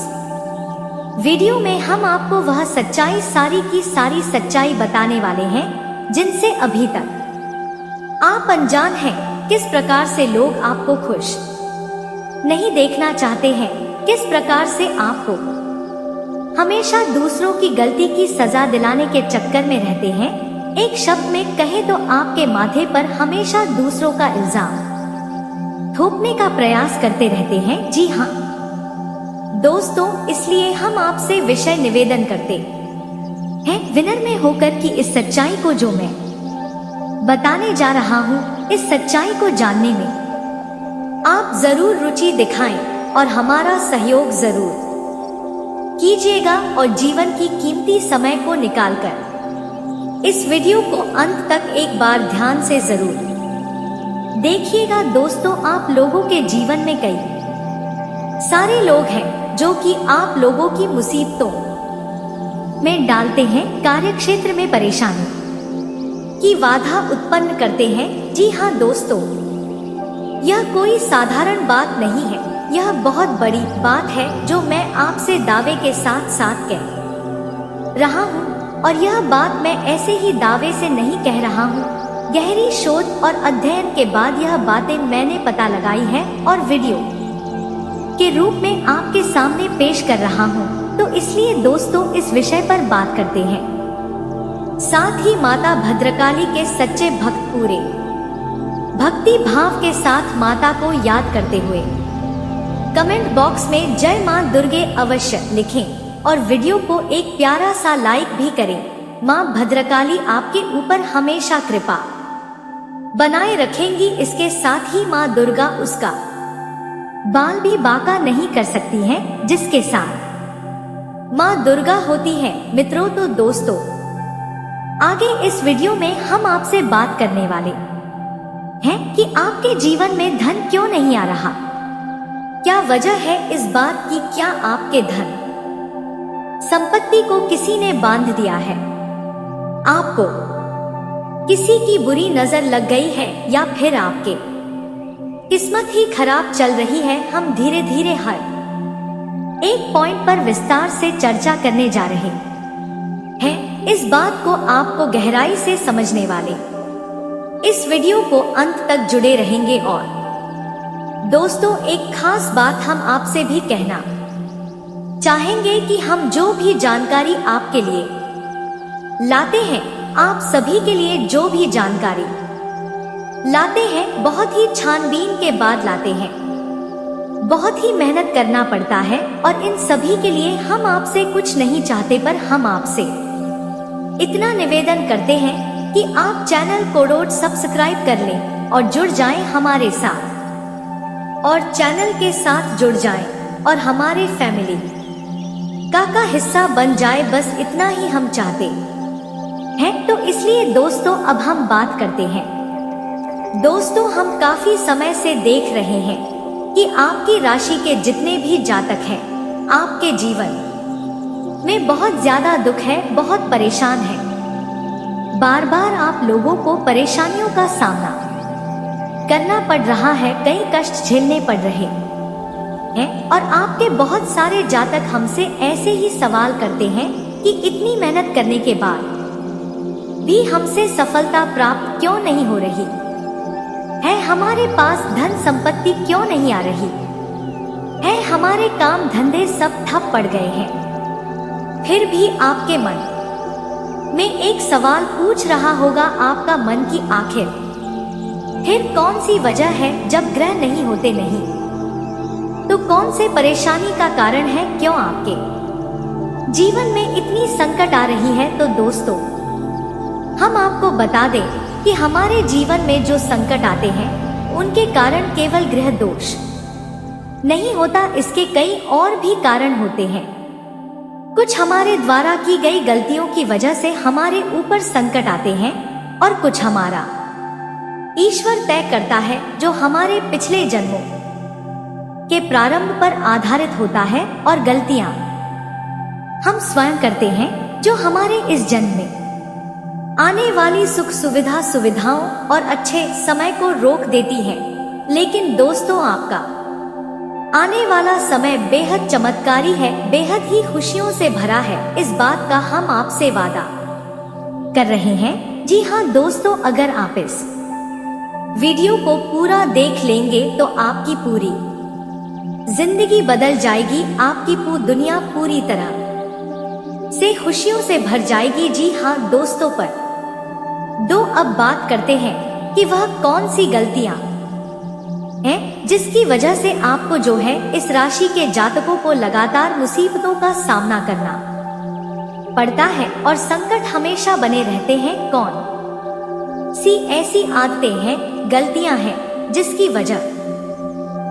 Speaker 1: वीडियो में हम आपको वह सच्चाई, सारी की सारी सच्चाई बताने वाले हैं जिनसे अभी तक आप अनजान हैं। किस प्रकार से लोग आपको खुश नहीं देखना चाहते हैं, किस प्रकार से आपको हमेशा दूसरों की गलती की सजा दिलाने के चक्कर में रहते हैं। एक शब्द में कहे तो आपके माथे पर हमेशा दूसरों का इल्जाम थोपने का प्रयास करते रहते हैं। जी हाँ दोस्तों, इसलिए हम आपसे विषय निवेदन करते हैं विनम्र में होकर कि इस सच्चाई को जो मैं बताने जा रहा हूँ, इस सच्चाई को जानने में आप जरूर रुचि दिखाएं और हमारा सहयोग जरूर कीजिएगा और जीवन की कीमती समय को निकालकर इस वीडियो को अंत तक एक बार ध्यान से जरूर देखिएगा। दोस्तों, आप लोगों के जीवन में कई सारे लोग हैं जो कि आप लोगों की मुसीबतों में डालते हैं, कार्यक्षेत्र में परेशानी की बाधा उत्पन्न करते हैं। जी हाँ दोस्तों, यह कोई साधारण बात नहीं है, यह बहुत बड़ी बात है जो मैं आपसे दावे के साथ साथ कह रहा हूँ। और यह बात मैं ऐसे ही दावे से नहीं कह रहा हूँ, गहरी शोध और अध्ययन के बाद यह बातें मैंने पता लगाई है और वीडियो के रूप में आपके सामने पेश कर रहा हूँ। तो इसलिए दोस्तों, इस विषय पर बात करते हैं। साथ ही माता भद्रकाली के सच्चे भक्त पूरे भक्ति भाव के साथ माता को याद करते हुए कमेंट बॉक्स में जय मां दुर्गे अवश्य लिखें और वीडियो को एक प्यारा सा लाइक भी करें। मां भद्रकाली आपके ऊपर हमेशा कृपा बनाए रखेंगी। इसके साथ ही मां दुर्गा उसका बाल भी बांका नहीं कर सकती हैं जिसके साथ मां दुर्गा होती है। मित्रों, तो दोस्तों, आगे इस वीडियो में हम आपसे बात करने वाले हैं कि आपके जीवन में धन क्यों नहीं आ रहा, क्या वजह है इस बात की, क्या आपके धन संपत्ति को किसी ने बांध दिया है, आपको किसी की बुरी नजर लग गई है, या फिर आपके किस्मत ही खराब चल रही है। हम धीरे धीरे हर एक पॉइंट पर विस्तार से चर्चा करने जा रहे हैं। इस बात को आपको गहराई से समझने वाले इस वीडियो को अंत तक जुड़े रहेंगे। और दोस्तों, एक खास बात हम आपसे भी कहना चाहेंगे कि हम जो भी जानकारी आपके लिए लाते हैं, आप सभी के लिए जो भी जानकारी लाते हैं, बहुत ही छानबीन के बाद लाते हैं, बहुत ही मेहनत करना पड़ता है। और इन सभी के लिए हम आपसे कुछ नहीं चाहते, पर हम आपसे इतना निवेदन करते हैं कि आप चैनल को सब्सक्राइब कर लें और जुड़ जाएं हमारे साथ, और चैनल के साथ जुड़ जाएं और हमारे फैमिली का हिस्सा बन जाए। बस इतना ही हम चाहते हैं। तो इसलिए दोस्तों, अब हम बात करते हैं। दोस्तों, हम काफी समय से देख रहे हैं कि आपकी राशि के जितने भी जातक हैं, आपके जीवन में बहुत ज्यादा दुख है, बहुत परेशान है। बार बार आप लोगों को परेशानियों का सामना करना पड़ रहा है, कई कष्ट झेलने पड़ रहे हैं। और आपके बहुत सारे जातक हमसे ऐसे ही सवाल करते हैं कि इतनी मेहनत करने के बाद भी हमसे सफलता प्राप्त क्यों नहीं हो रही है, हमारे पास धन संपत्ति क्यों नहीं आ रही है, हमारे काम धंधे सब ठप पड़ गए हैं। फिर भी आपके मन में एक सवाल पूछ रहा होगा आपका मन की आखिर फिर कौन सी वजह है, जब ग्रह नहीं होते नहीं तो कौन से परेशानी का कारण है, क्यों आपके जीवन में इतनी संकट आ रही है। तो दोस्तों, हम आपको बता दें कि हमारे जीवन में जो संकट आते हैं उनके कारण केवल ग्रह दोष नहीं होता। इसके कई और भी कारण होते हैं। कुछ हमारे द्वारा की गई गलतियों की वजह से हमारे ऊपर संकट आते हैं और कुछ हमारा ईश्वर तय करता है, जो हमारे पिछले जन्मों के प्रारंभ पर आधारित होता है, और गलतियां हम स्वयं करते हैं जो हमारे इस जन्म में आने वाली सुख सुविधाओं और अच्छे समय को रोक देती है। लेकिन दोस्तों, आपका आने वाला समय बेहद चमत्कारी है, बेहद ही खुशियों से भरा है। इस बात का हम आपसे वादा कर रहे हैं। जी हाँ दोस्तों, अगर आप इस वीडियो को पूरा देख लेंगे तो आपकी पूरी जिंदगी बदल जाएगी। आपकी दुनिया पूरी तरह से खुशियों से भर जाएगी। जी हाँ दोस्तों, अब बात करते हैं कि वह कौन सी गलतियां हैं जिसकी वजह से आपको जो है इस राशि के जातकों को लगातार मुसीबतों का सामना करना पड़ता है और संकट हमेशा बने रहते हैं। कौन सी ऐसी आदतें हैं, गलतियां हैं जिसकी वजह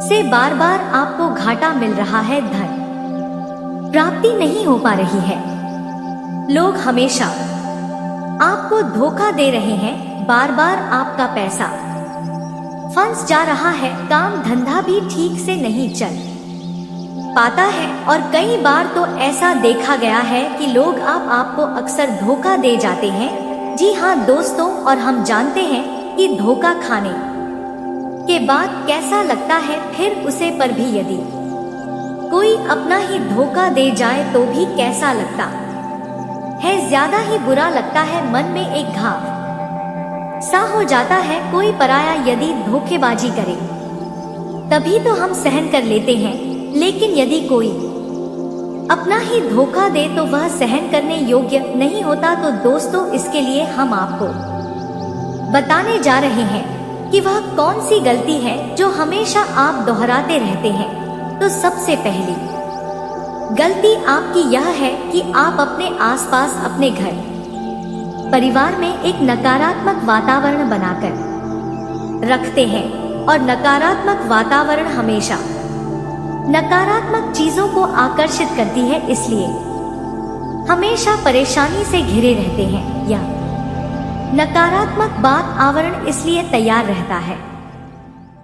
Speaker 1: से बार बार आपको घाटा मिल रहा है, धन प्राप्ति नहीं हो पा रही है, लोग हमेशा आपको धोखा दे रहे हैं, बार बार आपका पैसा फंस जा रहा है, काम धंधा भी ठीक से नहीं चल पाता है, और कई बार तो ऐसा देखा गया है कि लोग आपको अक्सर धोखा दे जाते हैं। जी हाँ दोस्तों, और हम जानते हैं कि धोखा खाने के बाद कैसा लगता है, फिर उसे पर भी यदि कोई अपना ही धोखा दे जाए तो भी कैसा लगता है, ज्यादा ही बुरा लगता है, मन में एक घाव सा हो जाता है। कोई पराया यदि धोखेबाजी करे तभी तो हम सहन कर लेते हैं, लेकिन यदि कोई अपना ही धोखा दे तो वह सहन करने योग्य नहीं होता। तो दोस्तों, इसके लिए हम आपको बताने जा रहे हैं कि वह कौन सी गलती है जो हमेशा आप दोहराते रहते हैं। तो सबसे पहली गलती आपकी यह है कि आप अपने आसपास, अपने घर परिवार में एक नकारात्मक वातावरण बनाकर रखते हैं, और नकारात्मक वातावरण हमेशा नकारात्मक चीजों को आकर्षित करती है, इसलिए हमेशा परेशानी से घिरे रहते हैं। यह नकारात्मक वातावरण इसलिए तैयार रहता है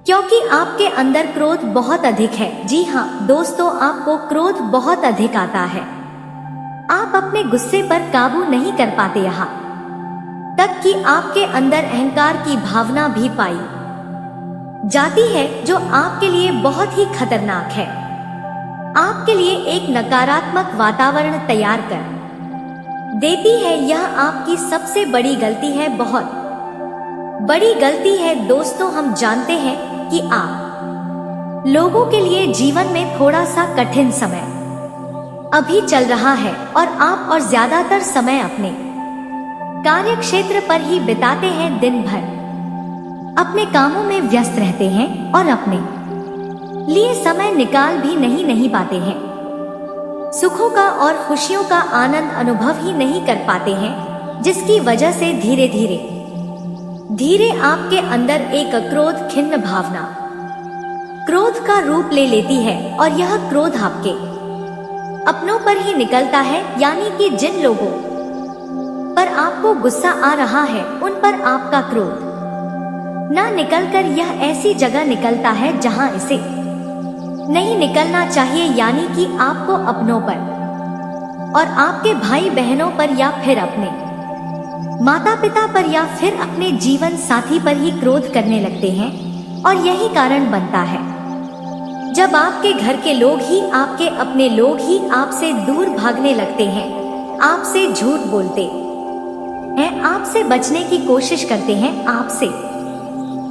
Speaker 1: क्योंकि आपके अंदर क्रोध बहुत अधिक है। जी हाँ दोस्तों, आपको क्रोध बहुत अधिक आता है, आप अपने गुस्से पर काबू नहीं कर पाते, यहाँ तक कि आपके अंदर अहंकार की भावना भी पाई जाती है, जो आपके लिए बहुत ही खतरनाक है। आपके लिए एक नकारात्मक वातावरण तैयार कर देती है। यह आपकी सबसे बड़ी गलती है, बहुत बड़ी गलती है। दोस्तों, हम जानते हैं कि आप लोगों के लिए जीवन में थोड़ा सा कठिन समय अभी चल रहा है, और आप और ज्यादातर समय अपने कार्य क्षेत्र पर ही बिताते हैं, दिन भर अपने कामों में व्यस्त रहते हैं और अपने लिए समय निकाल भी नहीं पाते हैं, सुखों का और खुशियों का आनंद अनुभव ही नहीं कर पाते हैं, जिसकी वजह से धीरे धीरे आपके अंदर एक क्रोध खिन्न भावना क्रोध का रूप ले लेती है, और यह क्रोध आपके अपनों पर ही निकलता है, यानी कि जिन लोगों पर आपको गुस्सा आ रहा है उन पर आपका क्रोध ना निकलकर यह ऐसी जगह निकलता है जहां इसे नहीं निकलना चाहिए, यानी कि आपको अपनों पर और आपके भाई बहनों पर, या फिर अपने माता पिता पर, या फिर अपने जीवन साथी पर ही क्रोध करने लगते हैं। और यही कारण बनता है जब आपके घर के लोग ही, आपके अपने लोग ही आपसे दूर भागने लगते हैं, आपसे झूठ बोलते हैं, आपसे बचने की कोशिश करते हैं,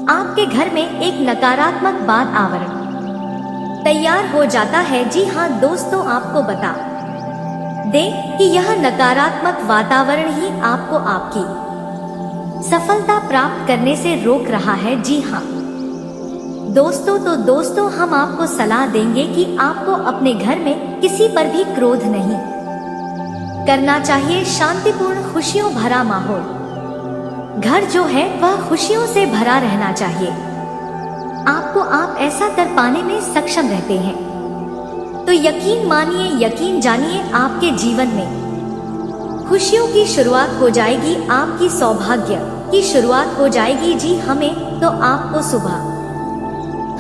Speaker 1: आपके घर में एक नकारात्मक वातावरण तैयार हो जाता है। जी हाँ दोस्तों, आपको बता दें कि यह नकारात्मक वातावरण ही आपको आपकी सफलता प्राप्त करने से रोक रहा है। जी हाँ दोस्तों, तो दोस्तों, हम आपको सलाह देंगे कि आपको अपने घर में किसी पर भी क्रोध नहीं करना चाहिए। शांतिपूर्ण, खुशियों भरा माहौल, घर जो है वह खुशियों से भरा रहना चाहिए। आपको आप ऐसा कर पाने में सक्षम रहते हैं। तो यकीन मानिए, यकीन जानिए, आपके जीवन में खुशियों की शुरुआत हो जाएगी, आपकी सौभाग्य की शुरुआत हो जाएगी। जी हमें तो आपको सुबह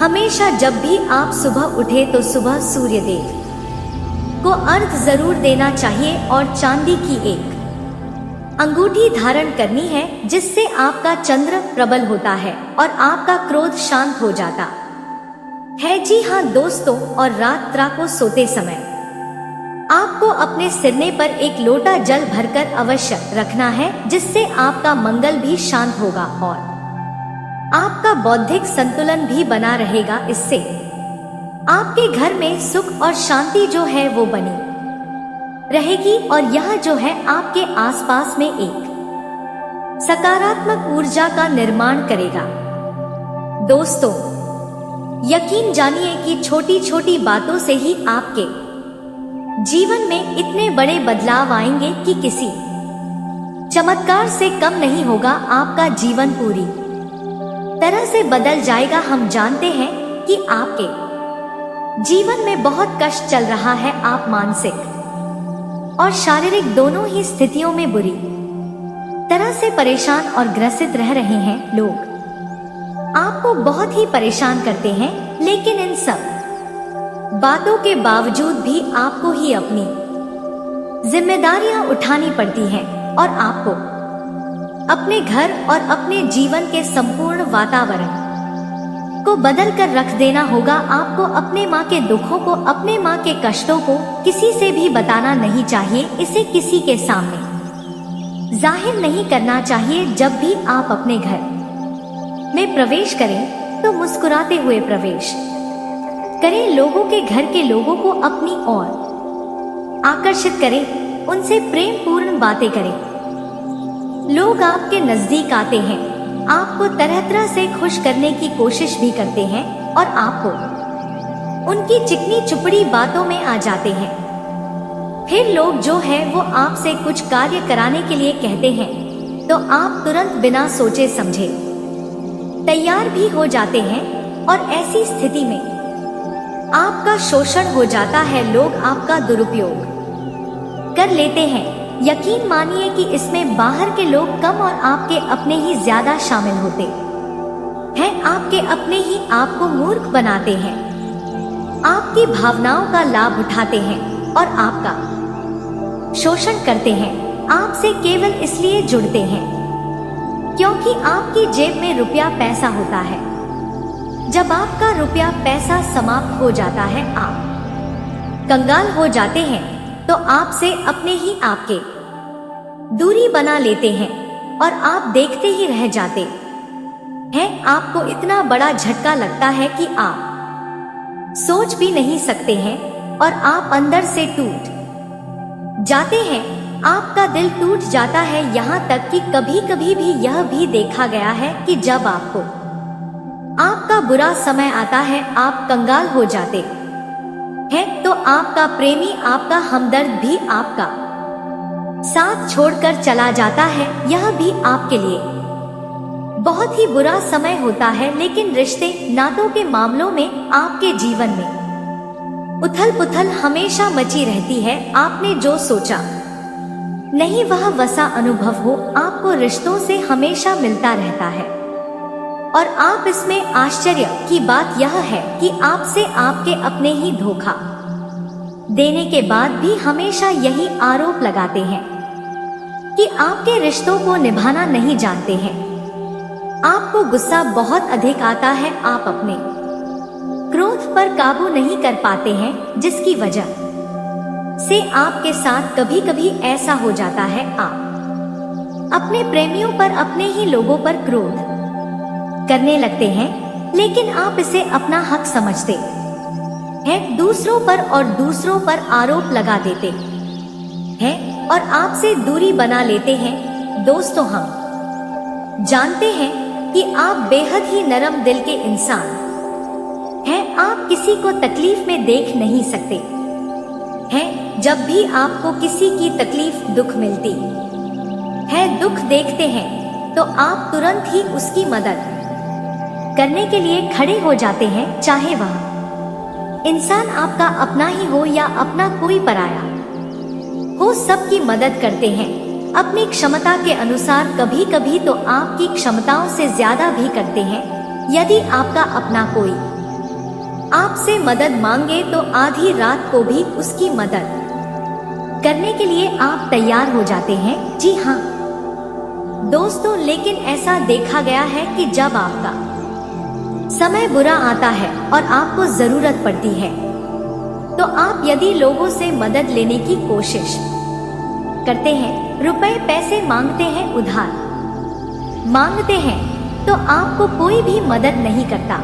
Speaker 1: हमेशा जब भी आप सुबह उठे तो सुबह सूर्य देव को अर्घ जरूर देना चाहिए और चांदी की एक अंगूठी धारण करनी है, जिससे आपका चंद्र प्रबल होता है और आपका क्रोध शांत हो जाता है। जी हाँ दोस्तों, और रात को सोते समय आपको अपने सिरने पर एक लोटा जल भरकर अवश्य रखना है, जिससे आपका मंगल भी शांत होगा और आपका बौद्धिक संतुलन भी बना रहेगा। इससे आपके घर में सुख और शांति जो है वो बनी रहेगी और यह जो है आपके आसपास में एक सकारात्मक ऊर्जा का निर्माण करेगा। दोस्तों, यकीन जानिए कि छोटी छोटी बातों से ही आपके जीवन में इतने बड़े बदलाव आएंगे कि किसी चमत्कार से कम नहीं होगा। आपका जीवन पूरी तरह से बदल जाएगा। हम जानते हैं कि आपके जीवन में बहुत कष्ट चल रहा है, आप मानसिक और शारीरिक दोनों ही स्थितियों में बुरी तरह से परेशान और ग्रसित रह रहे हैं। लोग आपको बहुत ही परेशान करते हैं, लेकिन इन सब बातों के बावजूद भी आपको ही अपनी जिम्मेदारियां उठानी पड़ती हैं और आपको अपने घर और अपने जीवन के संपूर्ण वातावरण को बदल कर रख देना होगा। आपको अपने माँ के दुखों को, अपने माँ के कष्टों को किसी से भी बताना नहीं चाहिए। इसे किसी के सामने जाहिर नहीं करना चाहिए। जब भी आप अपने घर में प्रवेश करें तो मुस्कुराते हुए प्रवेश करें। लोगों के घर के लोगों को अपनी ओर आकर्षित करें, उनसे प्रेम पूर्ण बातें करें। लोग आपके नजदीक आते हैं, आपको तरह तरह से खुश करने की कोशिश भी करते हैं और आपको उनकी चिकनी चुपड़ी बातों में आ जाते हैं। फिर लोग जो है वो आपसे कुछ कार्य कराने के लिए कहते हैं तो आप तुरंत बिना सोचे समझे तैयार भी हो जाते हैं और ऐसी स्थिति में आपका शोषण हो जाता है। लोग आपका दुरुपयोग कर लेते हैं। यकीन मानिए कि इसमें बाहर के लोग कम और आपके अपने ही ज्यादा शामिल होते हैं। आपके अपने ही आपको मूर्ख बनाते हैं, आपकी भावनाओं का लाभ उठाते हैं और आपका शोषण करते हैं। आपसे केवल इसलिए जुड़ते हैं क्योंकि आपकी जेब में रुपया पैसा होता है। जब आपका रुपया पैसा समाप्त हो जाता है, आप कंगाल हो जाते हैं, तो आपसे अपने ही आपके दूरी बना लेते हैं और आप देखते ही रह जाते हैं। आपको इतना बड़ा झटका लगता है कि आप सोच भी नहीं सकते हैं और आप अंदर से टूट जाते हैं। आपका दिल टूट जाता है। यहाँ तक कि कभी कभी भी यह भी देखा गया है कि जब आपको आपका बुरा समय आता है, आप कंगाल हो जाते हैं, तो आपका प्रेमी, आपका हमदर्द भी आपका साथ छोड़कर चला जाता है। यह भी आपके लिए बहुत ही बुरा समय होता है। लेकिन रिश्ते नातों के मामलों में आपके जीवन में उथल पुथल हमेशा मची रहती है। आपने जो सोचा नहीं वह वसा अनुभव हो आपको रिश्तों से हमेशा मिलता रहता है। और आप इसमें आश्चर्य की बात यह है कि आपसे आपके अपने ही धोखा देने के बाद भी हमेशा यही आरोप लगाते हैं कि आपके रिश्तों को निभाना नहीं जानते हैं। आपको गुस्सा बहुत अधिक आता है, आप अपने क्रोध पर काबू नहीं कर पाते हैं, जिसकी वजह से आपके साथ कभी कभी ऐसा हो जाता है आप अपने प्रेमियों पर, अपने ही लोगों पर क्रोध करने लगते हैं, लेकिन आप इसे अपना हक समझते हैं, दूसरों पर और दूसरों पर आरोप लगा देते हैं और आपसे दूरी बना लेते हैं। दोस्तों, हम जानते हैं कि आप बेहद ही नरम दिल के इंसान हैं। आप किसी को तकलीफ में देख नहीं सकते हैं। जब भी आपको किसी की तकलीफ, दुख मिलती है, दुख देखते हैं, तो आप तुरंत ही उसकी मदद करने के लिए खड़े हो जाते हैं, चाहे वह इंसान आपका अपना ही हो या अपना कोई पराया हो। सबकी मदद करते हैं अपनी क्षमता के अनुसार, कभी कभी तो आपकी क्षमताओं से ज्यादा भी करते हैं। यदि आपका अपना कोई आपसे मदद मांगे तो आधी रात को भी उसकी मदद करने के लिए आप तैयार हो जाते हैं। जी हाँ दोस्तों, लेकिन ऐसा देखा गया है कि जब आपका समय बुरा आता है और आपको जरूरत पड़ती है तो आप यदि लोगों से मदद लेने की कोशिश करते हैं, रुपए पैसे मांगते हैं, उधार मांगते हैं, तो आपको कोई भी मदद नहीं करता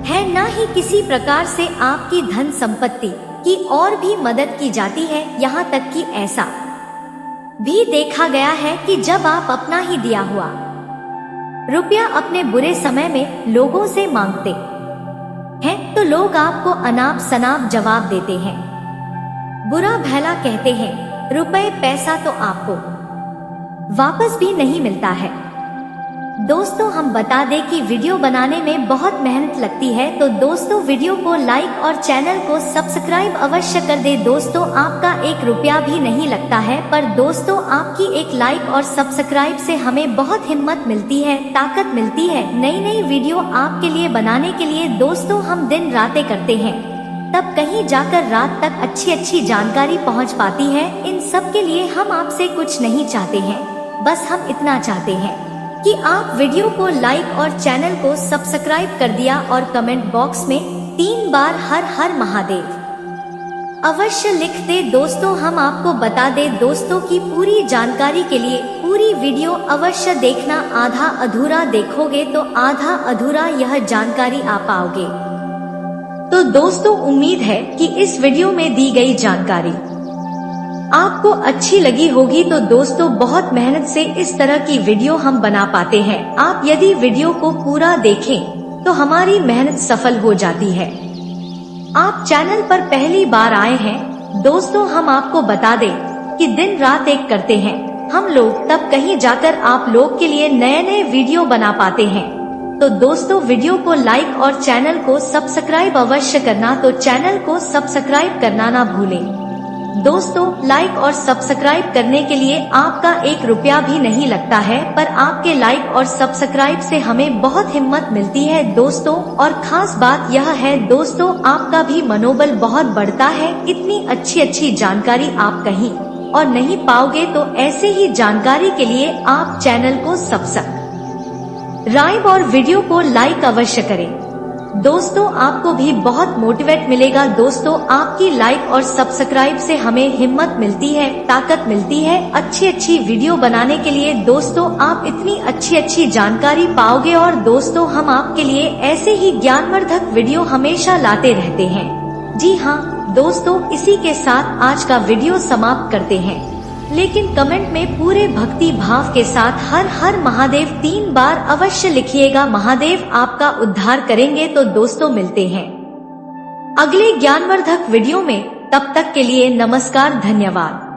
Speaker 1: है, ना ही किसी प्रकार से आपकी धन संपत्ति की और भी मदद की जाती है। यहाँ तक कि ऐसा भी देखा गया है कि जब आप अपना ही दिया हुआ रुपया अपने बुरे समय में लोगों से मांगते हैं तो लोग आपको अनाप शनाप जवाब देते हैं, बुरा भला कहते हैं। रुपए पैसा तो आपको वापस भी नहीं मिलता है। दोस्तों हम बता दें कि वीडियो बनाने में बहुत मेहनत लगती है, तो दोस्तों वीडियो को लाइक और चैनल को सब्सक्राइब अवश्य कर दे। दोस्तों आपका 1 रुपया भी नहीं लगता है, पर दोस्तों आपकी एक लाइक और सब्सक्राइब से हमें बहुत हिम्मत मिलती है, ताकत मिलती है नई नई वीडियो आपके लिए बनाने के लिए। दोस्तों हम दिन रातें करते हैं, तब कहीं जाकर रात तक अच्छी जानकारी पहुंच पाती है। इन सब के लिए हम आपसे कुछ नहीं चाहते हैं, बस हम इतना चाहते हैं कि आप वीडियो को लाइक और चैनल को सब्सक्राइब कर दिया और कमेंट बॉक्स में 3 बार हर हर महादेव अवश्य लिख दे। दोस्तों हम आपको बता दें दोस्तों की पूरी जानकारी के लिए पूरी वीडियो अवश्य देखना, आधा अधूरा देखोगे तो आधा अधूरा यह जानकारी आ पाओगे। तो दोस्तों उम्मीद है कि इस वीडियो में दी गई जानकारी आपको अच्छी लगी होगी। तो दोस्तों बहुत मेहनत से इस तरह की वीडियो हम बना पाते हैं। आप यदि वीडियो को पूरा देखें तो हमारी मेहनत सफल हो जाती है। आप चैनल पर पहली बार आए हैं, दोस्तों हम आपको बता दें कि दिन रात एक करते हैं हम लोग, तब कहीं जाकर आप लोग के लिए नए नए वीडियो बना पाते हैं। तो दोस्तों वीडियो को लाइक और चैनल को सब्सक्राइब अवश्य करना, तो चैनल को सब्सक्राइब करना ना भूलें। दोस्तों लाइक और सब्सक्राइब करने के लिए आपका 1 रुपया भी नहीं लगता है, पर आपके लाइक और सब्सक्राइब से हमें बहुत हिम्मत मिलती है दोस्तों। और खास बात यह है दोस्तों, आपका भी मनोबल बहुत बढ़ता है। इतनी अच्छी जानकारी आप कहीं और नहीं पाओगे, तो ऐसे ही जानकारी के लिए आप चैनल को सब्सक्राइब और वीडियो को लाइक अवश्य करें। दोस्तों आपको भी बहुत मोटिवेट मिलेगा। दोस्तों आपकी लाइक और सब्सक्राइब से हमें हिम्मत मिलती है, ताकत मिलती है अच्छी वीडियो बनाने के लिए। दोस्तों आप इतनी अच्छी जानकारी पाओगे, और दोस्तों हम आपके लिए ऐसे ही ज्ञानवर्धक वीडियो हमेशा लाते रहते हैं। जी हाँ दोस्तों, इसी के साथ आज का वीडियो समाप्त करते हैं, लेकिन कमेंट में पूरे भक्ति भाव के साथ हर हर महादेव 3 बार अवश्य लिखिएगा। महादेव आपका उद्धार करेंगे। तो दोस्तों मिलते हैं अगले ज्ञानवर्धक वीडियो में, तब तक के लिए नमस्कार, धन्यवाद।